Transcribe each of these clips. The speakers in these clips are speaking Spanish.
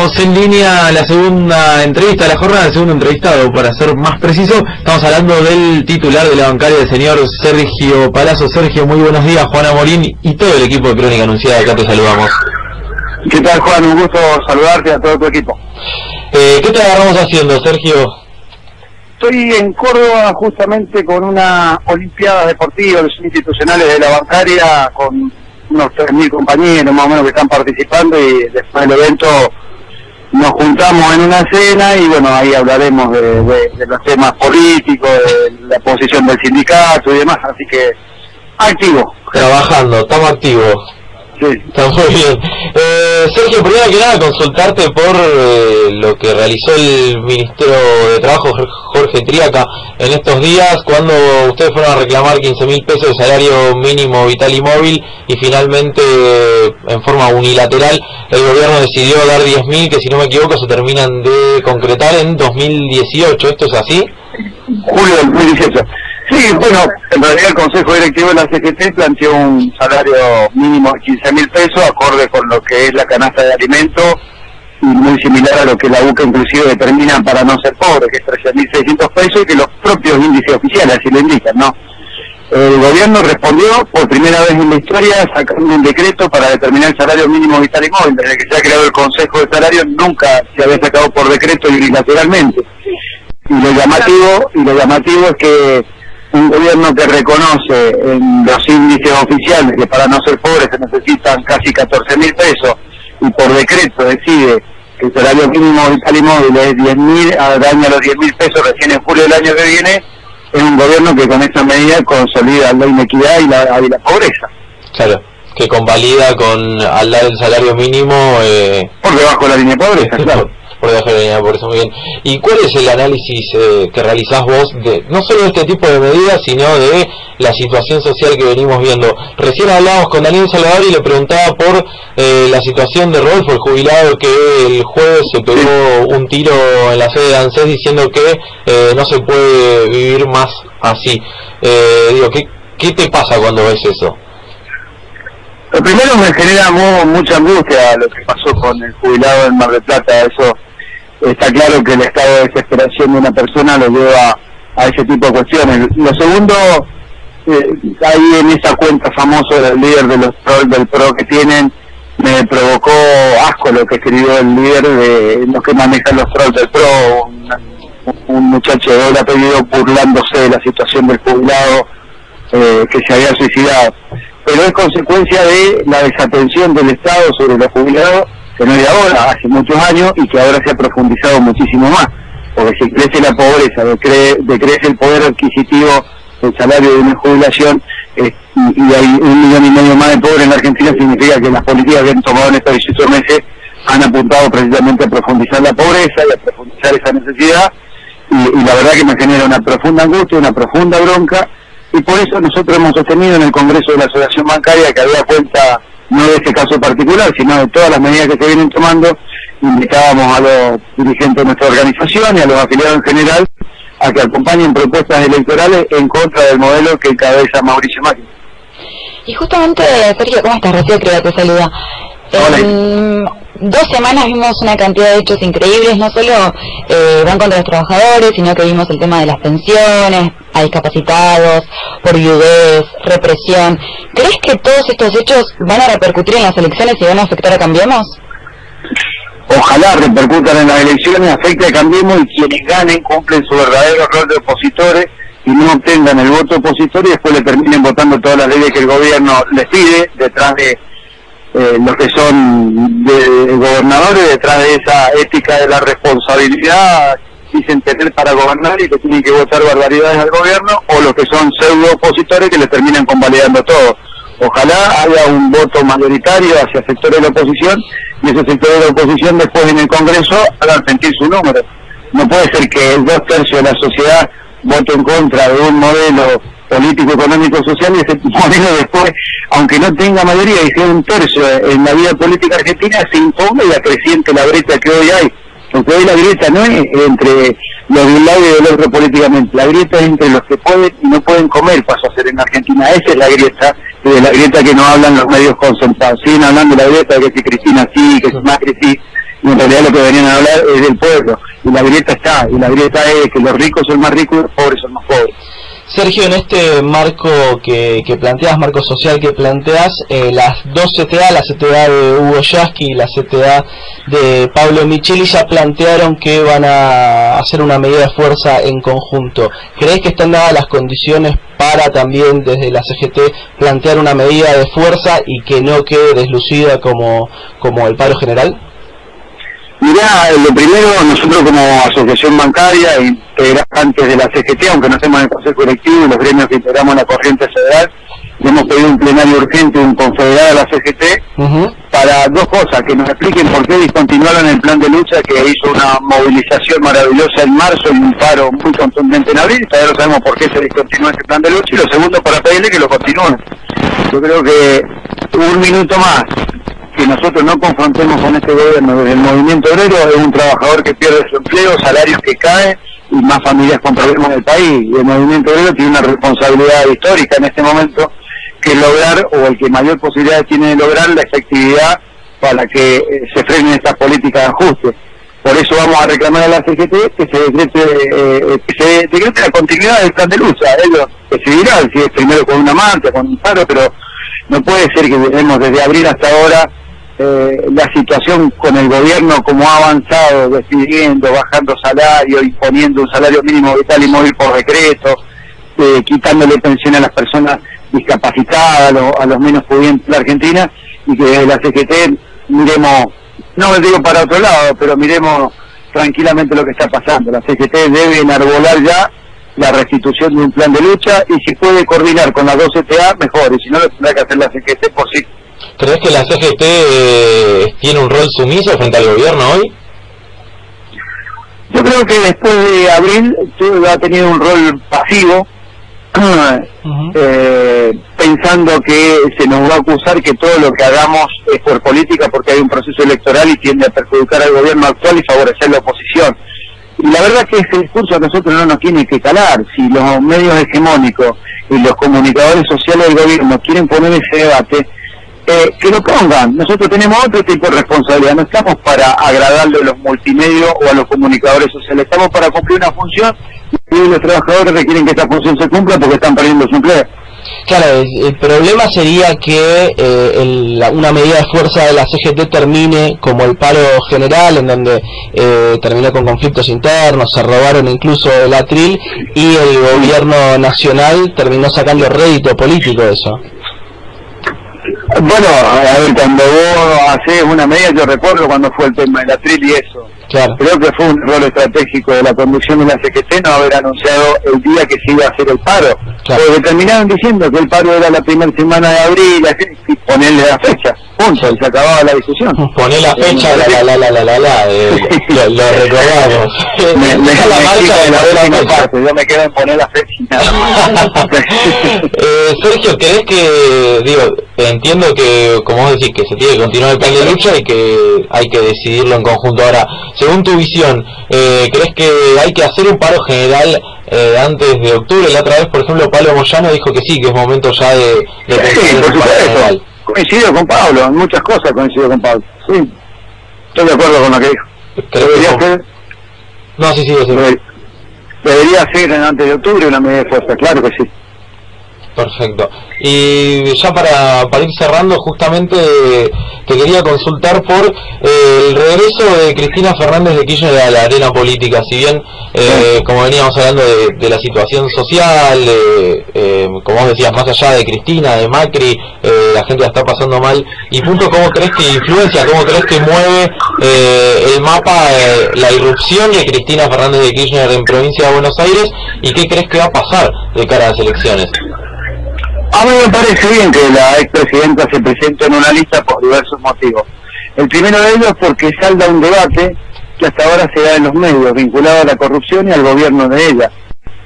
tenemos en línea la segunda entrevista, la jornada del segundo entrevistado, para ser más preciso. Estamos hablando del titular de la bancaria, el señor Sergio Palazzo. Sergio, muy buenos días. Juana Morín y todo el equipo de Crónica Anunciada, acá te saludamos. ¿Qué tal, Juan? Un gusto saludarte a todo tu equipo. ¿Qué te agarramos haciendo, Sergio? Estoy en Córdoba justamente con una olimpiada deportiva, los institucionales de la bancaria, con unos 3.000 compañeros más o menos que están participando, y después del evento nos juntamos en una cena y bueno, ahí hablaremos de los temas políticos, de la posición del sindicato y demás, así que activo. Trabajando, estamos activos. Sí. Está muy bien. Sergio, primero que nada consultarte por lo que realizó el Ministro de Trabajo, Jorge Triaca, en estos días, cuando ustedes fueron a reclamar 15.000 pesos de salario mínimo vital y móvil, y finalmente, en forma unilateral, el gobierno decidió dar 10.000, que si no me equivoco se terminan de concretar en 2018. ¿Esto es así? Julio del 2018. Sí, bueno, en realidad el Consejo Directivo de la CGT planteó un salario mínimo de 15.000 pesos, acorde con lo que es la canasta de alimentos, y muy similar a lo que la UCA inclusive determina para no ser pobre, que es 13.600 pesos, y que los propios índices oficiales así lo indican, ¿no? El gobierno respondió por primera vez en la historia sacando un decreto para determinar el salario mínimo vital y móvil. Desde que se ha creado el Consejo de Salario nunca se había sacado por decreto y unilateralmente. Y lo llamativo es que un gobierno que reconoce en los índices oficiales que para no ser pobres se necesitan casi 14.000 pesos, y por decreto decide que el salario mínimo vital y móvil es 10.000, daña los 10.000 pesos recién en julio del año que viene, es un gobierno que con esa medida consolida la inequidad y la pobreza. Claro, que convalida con al dar el salario mínimo por debajo de la línea de pobreza, claro. Por debajo de la línea de pobreza, muy bien. ¿Y cuál es el análisis que realizás vos de no solo de este tipo de medidas, sino de la situación social que venimos viendo? Recién hablábamos con Daniel Salvador y le preguntaba por la situación de Rodolfo, el jubilado que el jueves se pegó un tiro en la sede de ANSES diciendo que no se puede vivir más así. Digo, ¿qué te pasa cuando ves eso? Lo primero, me genera mucha angustia lo que pasó con el jubilado en Mar del Plata. Eso está claro, que el estado de desesperación de una persona lo lleva a ese tipo de cuestiones. Lo segundo, ahí en esa cuenta famosa del líder de los trolls del PRO que tienen, me provocó asco lo que escribió el líder de los que manejan los trolls del PRO, un muchacho de doble apellido burlándose de la situación del jubilado que se había suicidado. Pero es consecuencia de la desatención del Estado sobre los jubilados, que no es de ahora, hace muchos años, y que ahora se ha profundizado muchísimo más, porque si crece la pobreza, decrece el poder adquisitivo del salario de una jubilación, y hay 1,5 millones más de pobres en la Argentina, significa que las políticas que han tomado en estos 18 meses han apuntado precisamente a profundizar la pobreza y a profundizar esa necesidad, y la verdad que me genera una profunda angustia, una profunda bronca. Y por eso nosotros hemos sostenido en el Congreso de la Asociación Bancaria, que había cuenta no de este caso particular, sino de todas las medidas que se vienen tomando, invitábamos a los dirigentes de nuestra organización y a los afiliados en general a que acompañen propuestas electorales en contra del modelo que encabeza Mauricio Macri. Y justamente, Sergio, ¿cómo estás? Rocío Creo te saluda. En 2 semanas vimos una cantidad de hechos increíbles, no solo van contra los trabajadores, sino que vimos el tema de las pensiones a discapacitados, por viudez, represión. ¿Crees que todos estos hechos van a repercutir en las elecciones y van a afectar a Cambiemos? Ojalá repercutan en las elecciones, afecte a Cambiemos, y quienes ganen cumplen su verdadero rol de opositores y no obtengan el voto opositor y después le terminen votando todas las leyes que el gobierno les pide, detrás de los que son gobernadores, detrás de esa ética de la responsabilidad dicen tener para gobernar y que tienen que votar barbaridades al gobierno, o los que son pseudo opositores que le terminan convalidando todo. Ojalá haya un voto mayoritario hacia sectores de la oposición, y esos sectores de la oposición después en el Congreso hagan sentir su número. No puede ser que el 2/3 de la sociedad vote en contra de un modelo político, económico, social, y ese modelo después, aunque no tenga mayoría y sea 1/3 en la vida política argentina, se imponga y acreciente la brecha que hoy hay. Porque hoy la grieta no es entre los de un lado y del otro políticamente, la grieta es entre los que pueden y no pueden comer, pasó a ser en Argentina. Esa es la grieta, y de la grieta que no hablan los medios concentrados. Siguen hablando de la grieta de que si Cristina sí, que si Macri sí, y en realidad lo que venían a hablar es del pueblo, y la grieta está, y la grieta es que los ricos son más ricos y los pobres son más pobres. Sergio, en este marco que planteas, marco social que planteas, las dos CTA, la CTA de Hugo Yasky y la CTA de Pablo Micheli, ya plantearon que van a hacer una medida de fuerza en conjunto. ¿Crees que están dadas las condiciones para también desde la CGT plantear una medida de fuerza y que no quede deslucida como el paro general? Mirá, lo primero, nosotros como asociación bancaria, integrantes de la CGT, aunque no estemos en el Consejo Directivo y los gremios que integramos la corriente federal, le hemos pedido un plenario urgente, un confederado a la CGT, para dos cosas: que nos expliquen por qué discontinuaron el plan de lucha, que hizo una movilización maravillosa en marzo y un paro muy contundente en abril, todavía no sabemos por qué se discontinuó este plan de lucha, y lo segundo, para pedirle que lo continúen. Yo creo que un minuto más que nosotros no confrontemos con este gobierno desde el movimiento obrero es un trabajador que pierde su empleo, salarios que caen y más familias con problemas en el país. Y el movimiento obrero tiene una responsabilidad histórica en este momento, que es lograr, o el que mayor posibilidad tiene de lograr, la efectividad para que se frenen estas políticas de ajuste. Por eso vamos a reclamar a la CGT que se decrete la continuidad del plan de lucha. Ellos decidirán si es primero con una marcha, con un paro, pero no puede ser que tenemos desde abril hasta ahora la situación con el gobierno como ha avanzado, despidiendo, bajando salario, imponiendo un salario mínimo vital y móvil por decreto, quitándole pensión a las personas discapacitadas, a los menos pudientes de la Argentina, y que desde la CGT miremos, no me digo para otro lado, pero miremos tranquilamente lo que está pasando. La CGT debe enarbolar ya la restitución de un plan de lucha, y si puede coordinar con las dos CTA, mejor, y si no, lo tendrá que hacer la CGT por sí. ¿Crees que la CGT tiene un rol sumiso frente al gobierno hoy? Yo creo que después de abril ha tenido un rol pasivo, pensando que se nos va a acusar que todo lo que hagamos es por política, porque hay un proceso electoral y tiende a perjudicar al gobierno actual y favorecer la oposición. Y la verdad que ese discurso a nosotros no nos tiene que calar. Si los medios hegemónicos y los comunicadores sociales del gobierno quieren poner ese debate, que lo pongan. Nosotros tenemos otro tipo de responsabilidad. No estamos para agradarle a los multimedios o a los comunicadores sociales, estamos para cumplir una función, y los trabajadores requieren que esta función se cumpla porque están perdiendo su empleo. Claro, el problema sería que una medida de fuerza de la CGT termine como el paro general, en donde terminó con conflictos internos, se robaron incluso el atril, y el gobierno nacional terminó sacando rédito político de eso. Bueno, a ver, cuando vos haces una medida, yo recuerdo cuando fue el tema del atril y eso. Claro. Creo que fue un rol estratégico de la conducción de la CGT no haber anunciado el día que se iba a hacer el paro. Claro. Porque terminaron diciendo que el paro era la primera semana de abril, y ponerle la fecha, punto, y se acababa la discusión. Poner la fecha, lo recordamos. La marca de la décima parte, yo me quedo en poner la fecha. Sergio, ¿crees que, entiendo que, como vos decís, que se tiene que continuar el plan de lucha y que hay que decidirlo en conjunto? Ahora, según tu visión, ¿crees que hay que hacer un paro general antes de octubre? La otra vez, por ejemplo, Pablo Moyano dijo que sí, que es momento ya de sí, por supuesto. Coincido con Pablo, en muchas cosas coincido con Pablo. Sí, estoy de acuerdo con lo que dijo. Debería ser... No, sí. Debería ser antes de octubre una medida de fuerza, claro que sí. Perfecto. Y ya para ir cerrando, justamente te quería consultar por el regreso de Cristina Fernández de Kirchner a la arena política. Si bien, como veníamos hablando de la situación social, como vos decías, más allá de Cristina, de Macri, la gente la está pasando mal. Y punto, ¿cómo crees que influencia, cómo crees que mueve el mapa la irrupción de Cristina Fernández de Kirchner en provincia de Buenos Aires? ¿Y qué crees que va a pasar de cara a las elecciones? A mí me parece bien que la expresidenta se presente en una lista por diversos motivos. El primero de ellos porque salda un debate que hasta ahora se da en los medios, vinculado a la corrupción y al gobierno de ella.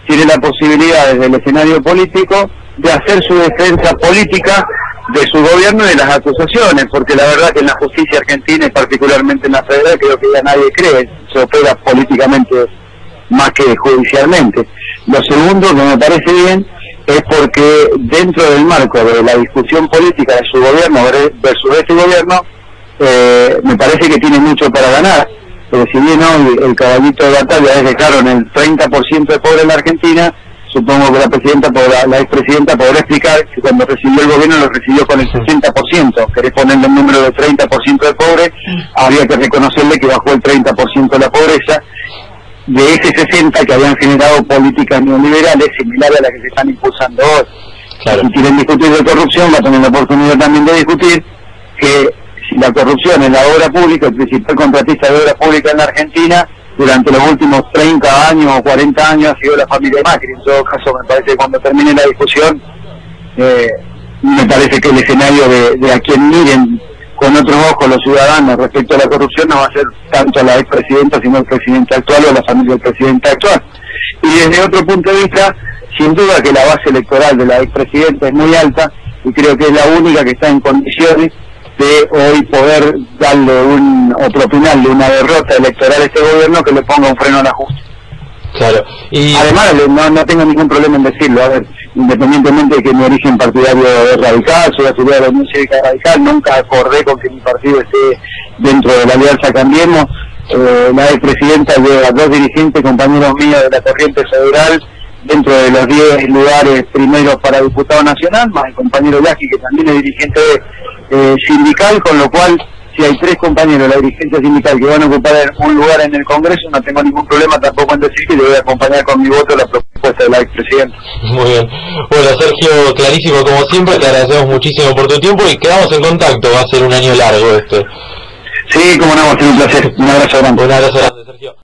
Tiene la posibilidad desde el escenario político de hacer su defensa política de su gobierno y de las acusaciones, porque la verdad que en la justicia argentina y particularmente en la federal creo que ya nadie cree, se opera políticamente más que judicialmente. Lo segundo que me parece bien es porque dentro del marco de la discusión política de su gobierno versus este gobierno, me parece que tiene mucho para ganar. Pero si bien hoy el caballito de batalla es dejaron el 30% de pobre en la Argentina, supongo que la expresidenta podrá explicar que cuando recibió el gobierno lo recibió con el 60%. Querés ponerle el número de 30% de pobre, habría que reconocerle que bajó el 30% de la pobreza, de ese 60% que habían generado políticas neoliberales similares a las que se están impulsando hoy. Claro. Si quieren discutir de corrupción, va a tener la oportunidad también de discutir que si la corrupción en la obra pública, el principal contratista de obra pública en la Argentina, durante los últimos 30 años o 40 años ha sido la familia Macri. En todo caso, me parece que cuando termine la discusión, me parece que el escenario de a quien miren con otros ojos los ciudadanos respecto a la corrupción no va a ser tanto la expresidenta, sino el presidente actual o la familia del presidente actual. Y desde otro punto de vista, sin duda que la base electoral de la expresidenta es muy alta, y creo que es la única que está en condiciones de hoy poder darle o propinarle una derrota electoral a este gobierno que le ponga un freno al ajuste. Claro. Y además no tengo ningún problema en decirlo, a ver, independientemente de que mi origen partidario es radical, soy afiliado a la Unión Cívica Radical, nunca acordé con que mi partido esté dentro de la Alianza Cambiemos. La expresidenta lleva 2 dirigentes, compañeros míos de la corriente federal, dentro de los 10 lugares primeros para diputado nacional, más el compañero Yasky, que también es dirigente sindical, con lo cual, si hay 3 compañeros de la dirigencia sindical que van a ocupar un lugar en el Congreso, no tengo ningún problema tampoco en decir que le voy a acompañar con mi voto la propuesta de la expresidenta. Muy bien. Bueno, Sergio, clarísimo como siempre, te agradecemos muchísimo por tu tiempo y quedamos en contacto, va a ser un año largo este. Sí, como no, va a ser un placer. Un abrazo grande. Un abrazo grande, Sergio.